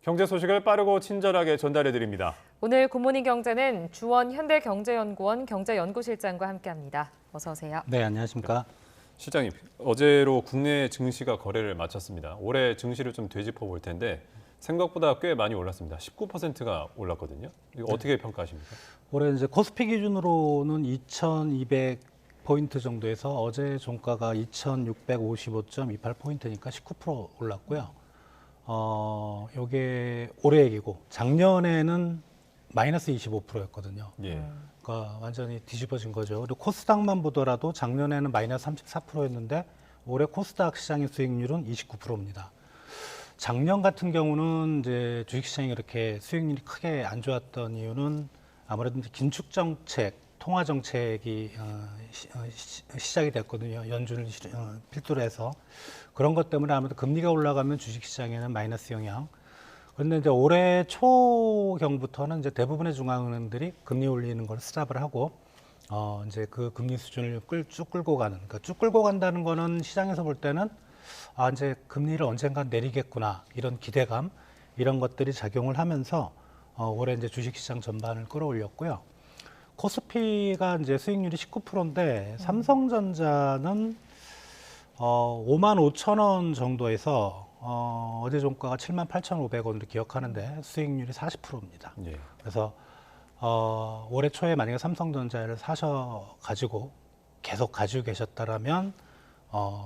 경제 소식을 빠르고 친절하게 전달해 드립니다. 오늘 굿모닝 경제는 주원 현대경제연구원 경제연구실장과 함께합니다. 어서 오세요. 네, 안녕하십니까. 실장님, 어제로 국내 증시가 거래를 마쳤습니다. 올해 증시를 좀 되짚어 볼 텐데 생각보다 꽤 많이 올랐습니다. 19%가 올랐거든요. 이거 어떻게 평가하십니까? 올해 이제 코스피 기준으로는 2,200포인트 정도에서 어제 종가가 2,655.28포인트니까 19% 올랐고요. 요게 올해 얘기고 작년에는 마이너스 25%였거든요. 예. 그러니까 완전히 뒤집어진 거죠. 그리고 코스닥만 보더라도 작년에는 마이너스 34%였는데 올해 코스닥 시장의 수익률은 29%입니다. 작년 같은 경우는 이제 주식시장이 이렇게 수익률이 크게 안 좋았던 이유는 아무래도 이제 긴축 정책, 통화 정책이 시작이 됐거든요. 연준을 필두로 해서 그런 것 때문에 아무래도 금리가 올라가면 주식시장에는 마이너스 영향. 그런데 이제 올해 초경부터는 이제 대부분의 중앙은행들이 금리 올리는 걸 스탑을 하고 이제 그 금리 수준을 쭉 끌고 가는. 그러니까 쭉 끌고 간다는 거는 시장에서 볼 때는 이제 금리를 언젠가 내리겠구나 이런 기대감 이런 것들이 작용을 하면서 올해 이제 주식시장 전반을 끌어올렸고요. 코스피가 이제 수익률이 19%인데 삼성전자는 5만 5천 원 정도에서 어제 종가가 7만 8,500원으로 기억하는데 수익률이 40%입니다. 예. 그래서 올해 초에 만약에 삼성전자를 사셔 가지고 계속 가지고 계셨다라면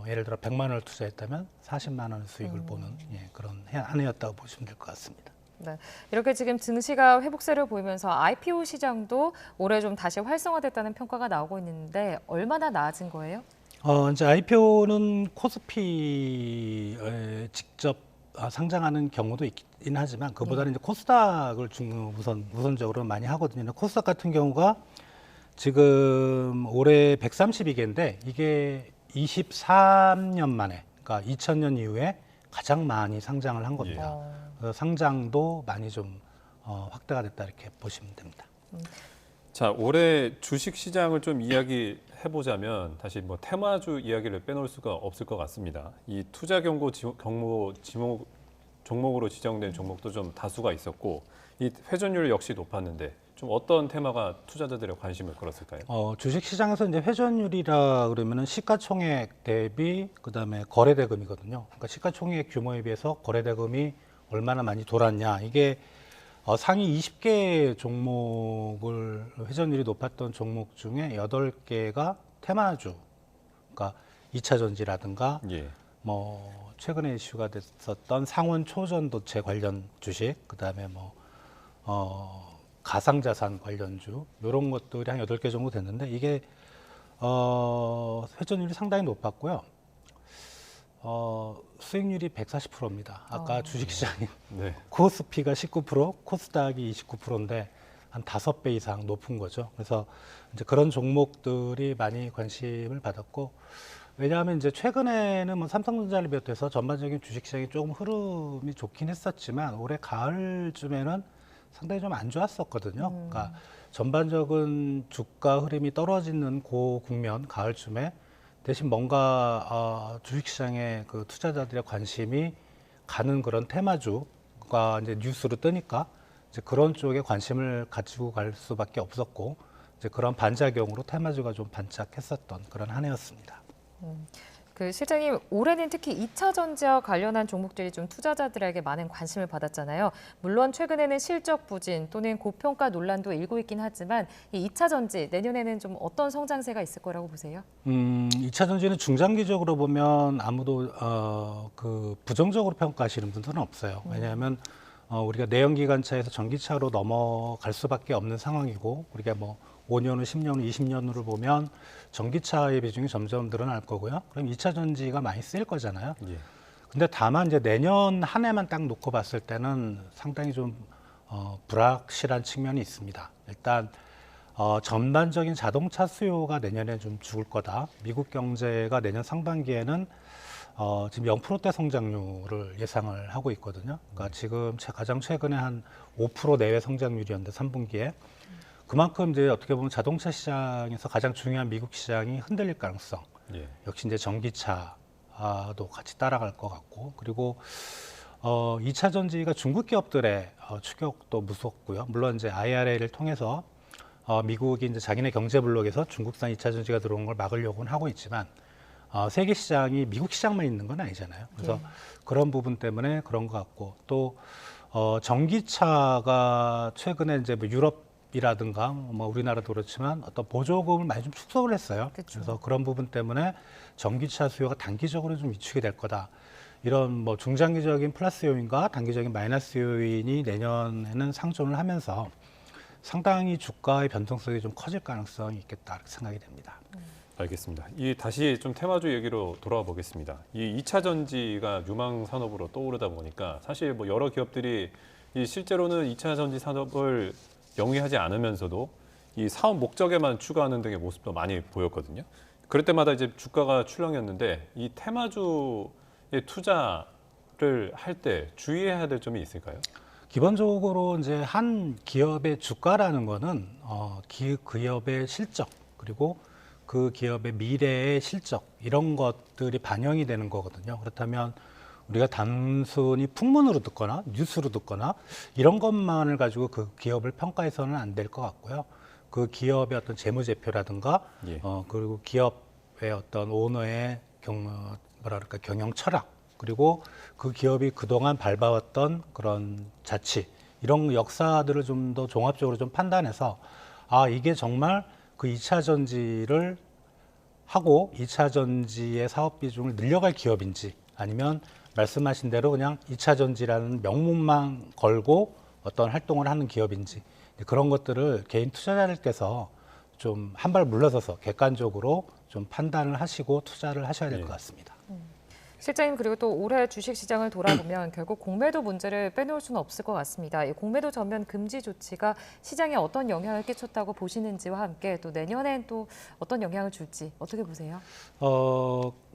예를 들어 100만 원을 투자했다면 40만 원 수익을 보는 그런 한 해였다고 보시면 될 것 같습니다. 네, 이렇게 지금 증시가 회복세를 보이면서 IPO 시장도 올해 좀 다시 활성화됐다는 평가가 나오고 있는데 얼마나 나아진 거예요? 이제 IPO는 코스피에 직접 상장하는 경우도 있긴 하지만 그보다는 이제 코스닥을 우선적으로 많이 하거든요. 코스닥 같은 경우가 지금 올해 132개인데 이게 23년 만에, 그러니까 2000년 이후에 가장 많이 상장을 한 겁니다. 그래서 상장도 많이 좀 확대가 됐다 이렇게 보시면 됩니다. 자, 올해 주식 시장을 좀 이야기해 보자면 다시 뭐 테마주 이야기를 빼놓을 수가 없을 것 같습니다. 이 투자 경고 종목으로 지정된 종목도 좀 다수가 있었고 이 회전율 역시 높았는데 좀 어떤 테마가 투자자들의 관심을 끌었을까요? 주식 시장에서 이제 회전율이라 그러면은 시가총액 대비 그다음에 거래대금이거든요. 그러니까 시가총액 규모에 비해서 거래대금이 얼마나 많이 돌았냐. 이게 상위 20개 종목을 회전율이 높았던 종목 중에 8개가 테마주. 그러니까 2차 전지라든가 예. 뭐 최근에 이슈가 됐었던 상원 초전도체 관련 주식, 그다음에 뭐 가상자산 관련주 이런 것들이 한 8개 정도 됐는데 이게 회전율이 상당히 높았고요. 수익률이 140%입니다. 아까 주식시장인 네. 코스피가 19%, 코스닥이 29%인데 한 5배 이상 높은 거죠. 그래서 이제 그런 종목들이 많이 관심을 받았고, 왜냐하면 이제 최근에는 뭐 삼성전자를 비롯해서 전반적인 주식시장이 조금 흐름이 좋긴 했었지만 올해 가을쯤에는 상당히 좀 안 좋았었거든요. 그러니까 전반적인 주가 흐름이 떨어지는 국면 가을쯤에 대신 뭔가 주식시장에 그 투자자들의 관심이 가는 그런 테마주가 이제 뉴스로 뜨니까 이제 그런 쪽에 관심을 가지고 갈 수밖에 없었고 이제 그런 반작용으로 테마주가 좀 반짝했었던 그런 한 해였습니다. 그 실장님, 올해는 특히 2차 전지와 관련한 종목들이 좀 투자자들에게 많은 관심을 받았잖아요. 물론 최근에는 실적 부진 또는 고평가 논란도 일고 있긴 하지만 이 2차 전지 내년에는 좀 어떤 성장세가 있을 거라고 보세요? 2차 전지는 중장기적으로 보면 아무도 그 부정적으로 평가하시는 분들은 없어요. 왜냐하면 우리가 내연기관차에서 전기차로 넘어갈 수밖에 없는 상황이고 우리가 뭐 5년을 10년을 20년으로 보면 전기차의 비중이 점점 늘어날 거고요. 그럼 2차 전지가 많이 쓰일 거잖아요. 예. 근데 다만 이제 내년 한 해만 딱 놓고 봤을 때는 상당히 좀 불확실한 측면이 있습니다. 일단 전반적인 자동차 수요가 내년에 좀 죽을 거다. 미국 경제가 내년 상반기에는 지금 0%대 성장률을 예상을 하고 있거든요. 그러니까 지금 가장 최근에 한 5% 내외 성장률이었는데 3분기에 그만큼 이제 어떻게 보면 자동차 시장에서 가장 중요한 미국 시장이 흔들릴 가능성. 예. 역시 이제 전기차도 같이 따라갈 것 같고, 그리고 이차 전지가 중국 기업들의 추격도 무섭고요. 물론 이제 IRA를 통해서 미국이 이제 자기네 경제 블록에서 중국산 이차 전지가 들어온 걸 막으려고는 하고 있지만 세계 시장이 미국 시장만 있는 건 아니잖아요. 그래서 예. 그런 부분 때문에 그런 것 같고 또 전기차가 최근에 이제 뭐 유럽이라든가 뭐 우리나라도 그렇지만 어떤 보조금을 많이 좀 축소를 했어요. 그쵸. 그래서 그런 부분 때문에 전기차 수요가 단기적으로 좀 위축이 될 거다. 이런 뭐 중장기적인 플러스 요인과 단기적인 마이너스 요인이 내년에는 상존을 하면서 상당히 주가의 변동성이 좀 커질 가능성이 있겠다 이렇게 생각이 됩니다. 알겠습니다. 이 다시 좀 테마주 얘기로 돌아와 보겠습니다. 이 2차 전지가 유망 산업으로 떠오르다 보니까 사실 뭐 여러 기업들이 이 실제로는 2차 전지 산업을 영위하지 않으면서도 이 사업 목적에만 추가하는 등의 모습도 많이 보였거든요. 그럴 때마다 이제 주가가 출렁였는데 이 테마주의 투자를 할 때 주의해야 될 점이 있을까요? 기본적으로 이제 한 기업의 주가라는 거는 기업의 실적 그리고 그 기업의 미래의 실적 이런 것들이 반영이 되는 거거든요. 그렇다면 우리가 단순히 풍문으로 듣거나 뉴스로 듣거나 이런 것만을 가지고 그 기업을 평가해서는 안 될 것 같고요. 그 기업의 어떤 재무제표라든가 예. 그리고 기업의 어떤 오너의 경영 철학 그리고 그 기업이 그동안 밟아왔던 그런 자치 이런 역사들을 좀 더 종합적으로 좀 판단해서 이게 정말 그 2차 전지를 하고 2차 전지의 사업 비중을 늘려갈 기업인지 아니면 말씀하신 대로 그냥 2차 전지라는 명목만 걸고 어떤 활동을 하는 기업인지 그런 것들을 개인 투자자들께서 좀 한 발 물러서서 객관적으로 좀 판단을 하시고 투자를 하셔야 될 것 같습니다. 실장님 그리고 또 올해 주식시장을 돌아보면 결국 공매도 문제를 빼놓을 수는 없을 것 같습니다. 이 공매도 전면 금지 조치가 시장에 어떤 영향을 끼쳤다고 보시는지와 함께 또 내년엔 또 어떤 영향을 줄지 어떻게 보세요?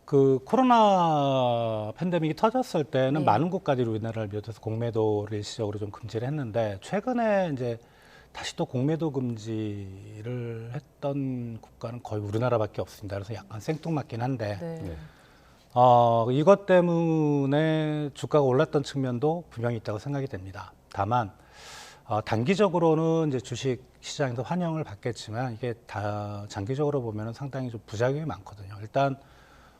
그 코로나 팬데믹이 터졌을 때는 네. 많은 국가들이 우리나라를 비롯해서 공매도를 일시적으로 좀 금지를 했는데 최근에 이제 다시 또 공매도 금지를 했던 국가는 거의 우리나라밖에 없습니다. 그래서 약간 생뚱맞긴 한데 네. 네. 이것 때문에 주가가 올랐던 측면도 분명히 있다고 생각이 됩니다. 다만 단기적으로는 이제 주식 시장에서 환영을 받겠지만 이게 다 장기적으로 보면은 상당히 좀 부작용이 많거든요. 일단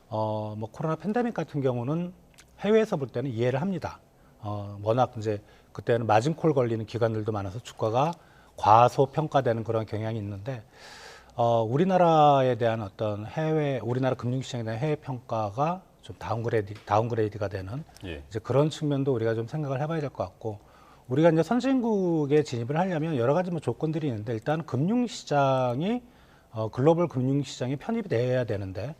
뭐 코로나 팬데믹 같은 경우는 해외에서 볼 때는 이해를 합니다. 워낙 이제 그때는 마진콜 걸리는 기관들도 많아서 주가가 과소평가되는 그런 경향이 있는데 우리나라에 대한 어떤 우리나라 금융시장에 대한 해외 평가가 좀 다운그레이드가 되는 예. 이제 그런 측면도 우리가 좀 생각을 해봐야 될 것 같고 우리가 이제 선진국에 진입을 하려면 여러 가지 뭐 조건들이 있는데 일단 금융시장이 글로벌 금융시장에 편입이 돼야 되는데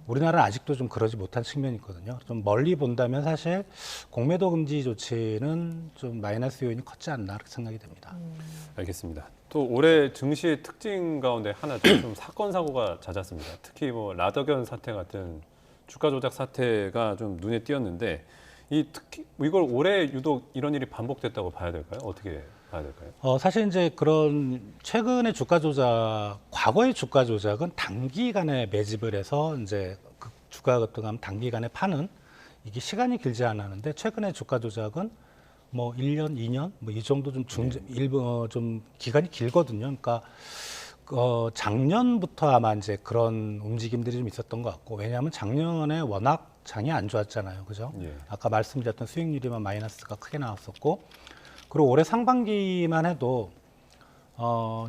우리나라는 아직도 좀 그러지 못한 측면이 있거든요. 좀 멀리 본다면 사실 공매도 금지 조치는 좀 마이너스 요인이 컸지 않나 그렇게 생각이 됩니다. 알겠습니다. 또 올해 증시의 특징 가운데 하나 좀 사건 사고가 잦았습니다. 특히 뭐 라더견 사태 같은 주가 조작 사태가 좀 눈에 띄었는데 특히 이걸 올해 유독 이런 일이 반복됐다고 봐야 될까요? 어떻게 봐야 될까요? 사실 이제 그런 최근의 주가 조작, 과거의 주가 조작은 단기간에 매집을 해서 이제 그 주가 같은 거 하면 단기간에 파는 이게 시간이 길지 않았는데 최근의 주가 조작은 뭐 1년, 2년 뭐 이 정도 좀 좀 기간이 길거든요. 그러니까 작년부터 아마 이제 그런 움직임들이 좀 있었던 것 같고 왜냐하면 작년에 워낙 장이 안 좋았잖아요. 그죠? 예. 아까 말씀드렸던 수익률이만 마이너스가 크게 나왔었고 그리고 올해 상반기만 해도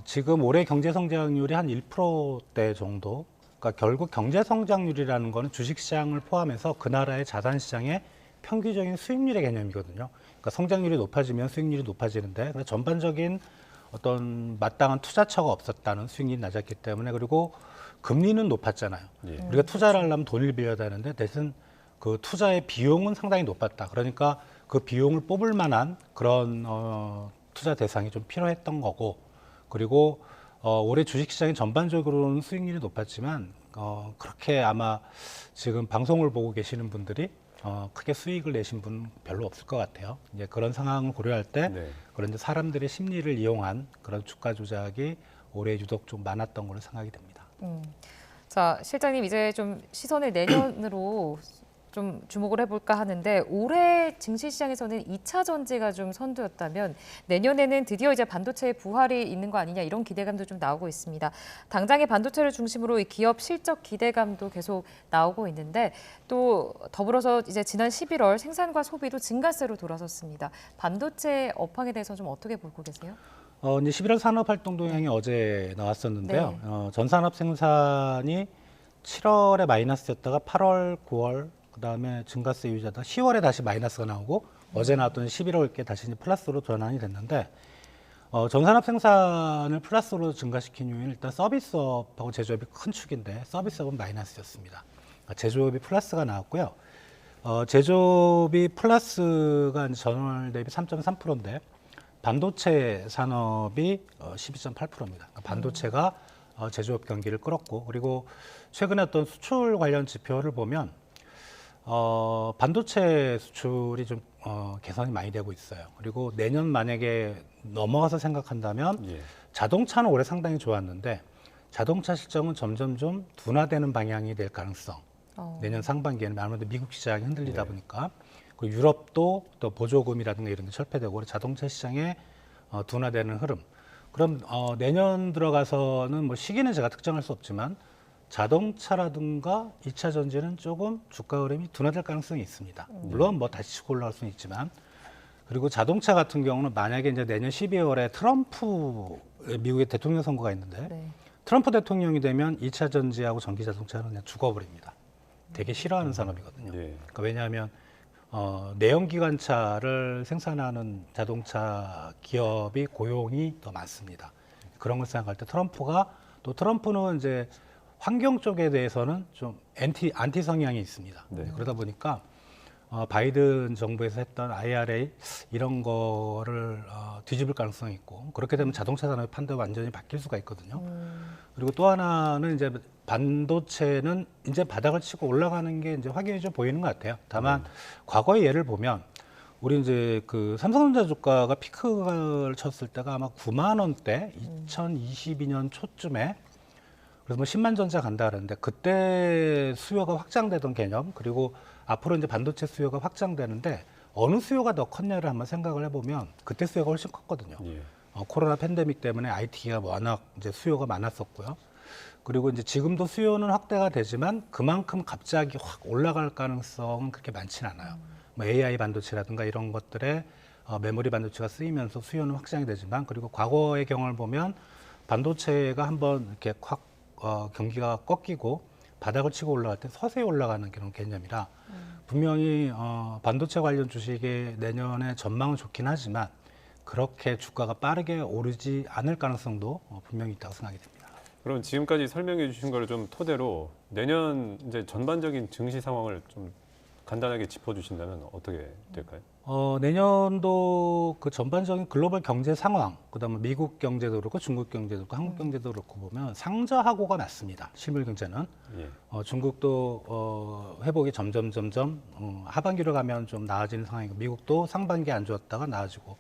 지금 올해 경제 성장률이 한 1%대 정도. 그러니까 결국 경제 성장률이라는 거는 주식 시장을 포함해서 그 나라의 자산 시장의 평균적인 수익률의 개념이거든요. 그러니까 성장률이 높아지면 수익률이 높아지는데 전반적인 어떤 마땅한 투자처가 없었다는 수익률이 낮았기 때문에 그리고 금리는 높았잖아요. 예. 우리가 투자를 하려면 돈을 빌려야 되는데 대신 그 투자의 비용은 상당히 높았다. 그러니까 그 비용을 뽑을 만한 그런 투자 대상이 좀 필요했던 거고 그리고 올해 주식시장이 전반적으로는 수익률이 높았지만 그렇게 아마 지금 방송을 보고 계시는 분들이 크게 수익을 내신 분 별로 없을 것 같아요. 이제 그런 상황을 고려할 때 네. 그런 이제 사람들의 심리를 이용한 그런 주가 조작이 올해 유독 좀 많았던 걸로 생각이 됩니다. 자, 실장님 이제 좀 시선을 내년으로 좀 주목을 해볼까 하는데 올해 증시 시장에서는 2차 전지가 좀 선두였다면 내년에는 드디어 이제 반도체의 부활이 있는 거 아니냐 이런 기대감도 좀 나오고 있습니다. 당장의 반도체를 중심으로 이 기업 실적 기대감도 계속 나오고 있는데 또 더불어서 이제 지난 11월 생산과 소비도 증가세로 돌아섰습니다. 반도체 업황에 대해서 좀 어떻게 보고 계세요? 이제 11월 산업활동 동향이 어제 나왔었는데요. 전산업 생산이 7월에 마이너스였다가 8월, 9월 그다음에 증가세 유지하다가 10월에 다시 마이너스가 나오고 어제 나왔던 11월께 다시 이제 플러스로 전환이 됐는데 전산업 생산을 플러스로 증가시킨 이유는 일단 서비스업하고 제조업이 큰 축인데 서비스업은 마이너스였습니다. 그러니까 제조업이 플러스가 나왔고요. 제조업이 플러스가 전월 대비 3.3%인데 반도체 산업이 12.8%입니다. 그러니까 반도체가 제조업 경기를 끌었고 그리고 최근에 어떤 수출 관련 지표를 보면 반도체 수출이 좀 개선이 많이 되고 있어요. 그리고 내년 만약에 넘어가서 생각한다면 예. 자동차는 올해 상당히 좋았는데 자동차 실적은 점점 좀 둔화되는 방향이 될 가능성. 내년 상반기에는 아무래도 미국 시장이 흔들리다 네. 보니까 그리고 유럽도 또 보조금이라든가 이런 게 철폐되고 그래서 자동차 시장에 둔화되는 흐름. 그럼 내년 들어가서는 뭐 시기는 제가 특정할 수 없지만 자동차라든가 2차 전지는 조금 주가 흐름이 둔화될 가능성이 있습니다. 물론 뭐 다시 치고 올라갈 수는 있지만 그리고 자동차 같은 경우는 만약에 이제 내년 12월에 트럼프 미국의 대통령 선거가 있는데 네. 트럼프 대통령이 되면 2차 전지하고 전기 자동차는 그냥 죽어버립니다. 되게 싫어하는 산업이거든요. 예. 그러니까 왜냐하면 내연기관차를 생산하는 자동차 기업이 고용이 더 많습니다. 그런 걸 생각할 때 트럼프는 이제 환경 쪽에 대해서는 좀 안티 성향이 있습니다. 네. 그러다 보니까 바이든 정부에서 했던 IRA 이런 거를 뒤집을 가능성이 있고 그렇게 되면 자동차 산업의 판도가 완전히 바뀔 수가 있거든요. 그리고 또 하나는 이제 반도체는 이제 바닥을 치고 올라가는 게 이제 확연히 좀 보이는 것 같아요. 다만 과거의 예를 보면 우리 이제 그 삼성전자 주가가 피크를 쳤을 때가 아마 9만 원대 2022년 초쯤에 그래서 뭐 10만 전자 간다 그러는데 그때 수요가 확장되던 개념 그리고 앞으로 이제 반도체 수요가 확장되는데 어느 수요가 더 컸냐를 한번 생각을 해보면 그때 수요가 훨씬 컸거든요. 예. 코로나 팬데믹 때문에 IT가 워낙 이제 수요가 많았었고요. 그리고 이제 지금도 수요는 확대가 되지만 그만큼 갑자기 확 올라갈 가능성은 그렇게 많지는 않아요. 뭐 AI 반도체라든가 이런 것들에 메모리 반도체가 쓰이면서 수요는 확장이 되지만 그리고 과거의 경험을 보면 반도체가 한번 이렇게 확 경기가 꺾이고 바닥을 치고 올라갈 때 서서히 올라가는 그런 개념이라 분명히 반도체 관련 주식의 내년에 전망은 좋긴 하지만 그렇게 주가가 빠르게 오르지 않을 가능성도 분명히 있다고 생각이 됩니다. 그럼 지금까지 설명해 주신 걸 좀 토대로 내년 이제 전반적인 증시 상황을 좀 간단하게 짚어주신다면 어떻게 될까요? 내년도 그 전반적인 글로벌 경제 상황, 그다음에 미국 경제도 그렇고 중국 경제도 그렇고 한국 경제도 그렇고 보면 상저하고가 맞습니다. 실물 경제는 예. 중국도 회복이 점점 하반기로 가면 좀 나아지는 상황이고 미국도 상반기 안 좋았다가 나아지고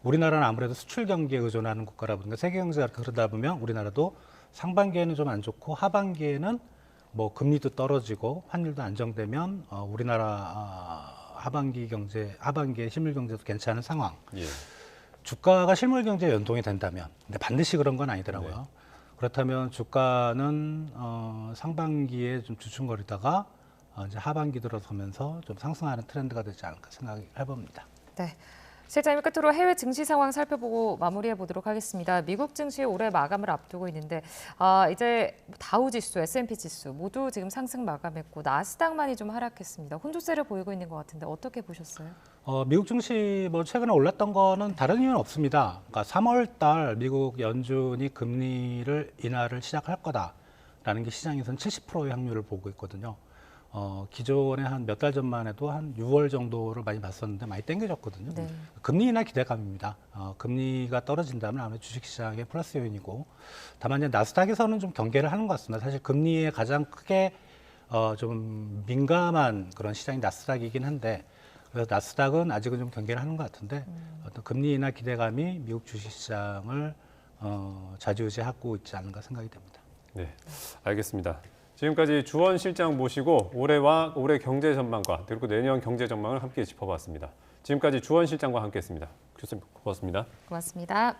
우리나라는 아무래도 수출 경기에 의존하는 국가라 보니까 세계 경제가 그러다 보면 우리나라도 상반기에는 좀 안 좋고 하반기에는 뭐 금리도 떨어지고 환율도 안정되면 우리나라 하반기에 실물 경제도 괜찮은 상황. 예. 주가가 실물 경제에 연동이 된다면, 근데 반드시 그런 건 아니더라고요. 네. 그렇다면 주가는 상반기에 좀 주춤거리다가 이제 하반기 들어서면서 좀 상승하는 트렌드가 되지 않을까 생각을 해봅니다. 네. 실장님 끝으로 해외 증시 상황 살펴보고 마무리해 보도록 하겠습니다. 미국 증시 올해 마감을 앞두고 있는데 이제 다우 지수, S&P 지수 모두 지금 상승 마감했고 나스닥만이 좀 하락했습니다. 혼조세를 보이고 있는 것 같은데 어떻게 보셨어요? 미국 증시 뭐 최근에 올랐던 거는 다른 이유는 없습니다. 그러니까 3월 달 미국 연준이 금리를 인하를 시작할 거다라는 게 시장에서는 70%의 확률을 보고 있거든요. 기존에 한 몇 달 전만 해도 한 6월 정도를 많이 봤었는데 많이 땡겨졌거든요. 네. 금리 인하 기대감입니다. 금리가 떨어진다면 아무래도 주식시장의 플러스 요인이고 다만 이제 나스닥에서는 좀 경계를 하는 것 같습니다. 사실 금리에 가장 크게 좀 민감한 그런 시장이 나스닥이긴 한데 그래서 나스닥은 아직은 좀 경계를 하는 것 같은데 어떤 금리 인하 기대감이 미국 주식시장을 좌지우지하고 있지 않은가 생각이 됩니다. 네, 알겠습니다. 지금까지 주원 실장 모시고 올해 경제 전망과 그리고 내년 경제 전망을 함께 짚어봤습니다. 지금까지 주원 실장과 함께했습니다. 교수님 고맙습니다. 고맙습니다.